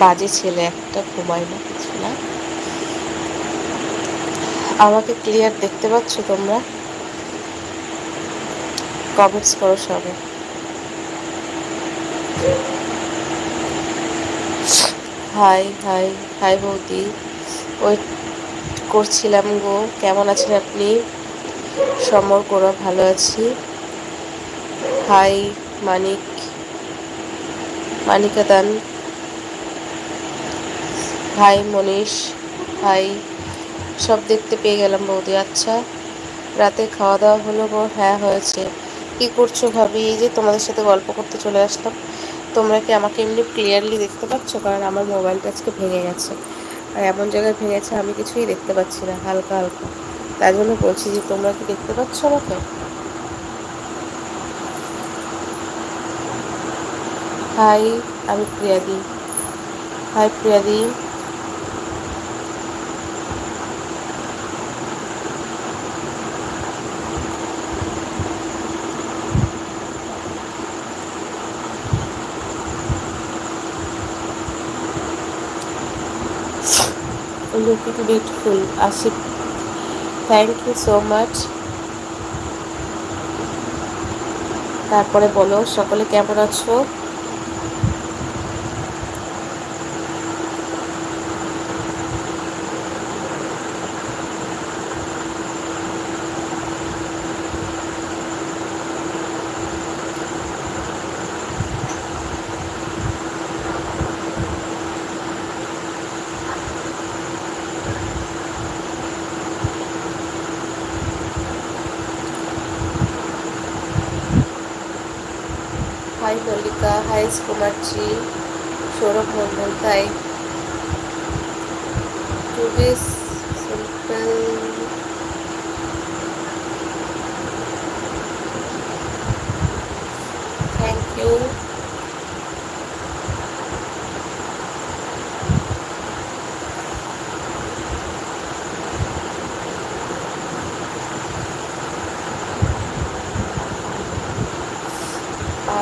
বাজে ছেলে একটা, ঘুমায় না, কিছু না। আমাকে ক্লিয়ার দেখতে পাচ্ছ তোমরা? কমেন্টস করো সবাই। হাই হাই হাই বৌদি, ওয়েট করছিলাম গো। কেমন আছেন আপনি? সমর করা ভালো আছি। হাই মানিক, মানিকাদান, হাই মনীষ, হাই। সব দেখতে পেয়ে গেলাম বৌদি। আচ্ছা, রাতে খাওয়া দাওয়া হলো গো? হ্যাঁ হয়েছে। কি করছো ভাবি? এই যে তোমাদের সাথে গল্প করতে চলে আসলাম। তোমরা কি আমাকে এমনি ক্লিয়ারলি দেখতে পাচ্ছ? কারণ আমার মোবাইলটা আজকে ভেঙে গেছে, আর এমন জায়গায় ভেঙেছে আমি কিছুই দেখতে পাচ্ছি না, হালকা হালকা। তাই জন্য বলছি যে তোমরা কি দেখতে পাচ্ছ আমাকে? হাই, আমি Priyadi. Hi Priyadi. Looking beautiful Ashiq, thank you so much. তারপরে বলো সকলে কেমন আছো? Hi Mallika, hi Kumarji, Sourav Mondal. তাই to be simple. Thank you.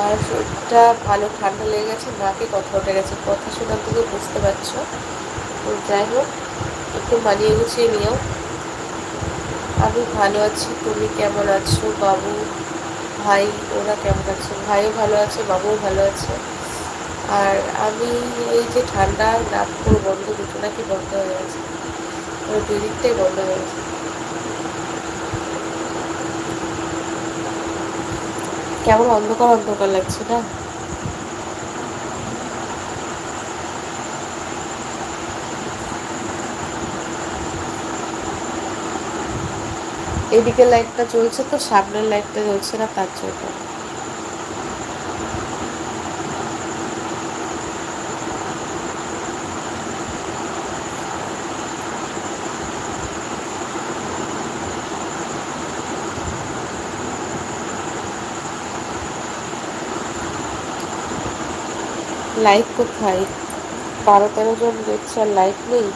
আর শরীরটা ভালো, ঠান্ডা লেগে গেছে, নাকে কথা উঠে গেছে, কথা শোনার থেকে বুঝতে পারছো। তো যাই হোক, একটু মানিয়ে গুছিয়ে নিও। আমি ভালো আছি, তুমি কেমন আছো? বাবু, ভাই, ওরা কেমন আছে? ভাইও ভালো আছে, বাবুও ভালো আছে। আর আমি এই যে ঠান্ডা, নাক পুরো বন্ধ, দুটো নাকি বন্ধ হয়ে গেছে, ওই দুই দিকটাই বন্ধ হয়ে গেছে। কেমন অন্ধকার অন্ধকার লাগছে না? এদিকে লাইটটা জ্বলছে তো, সামনের লাইটটা জ্বলছে না, তার জন্য। লাইট কোথায়? 12-13 জন দেখছে আর লাইট নেই।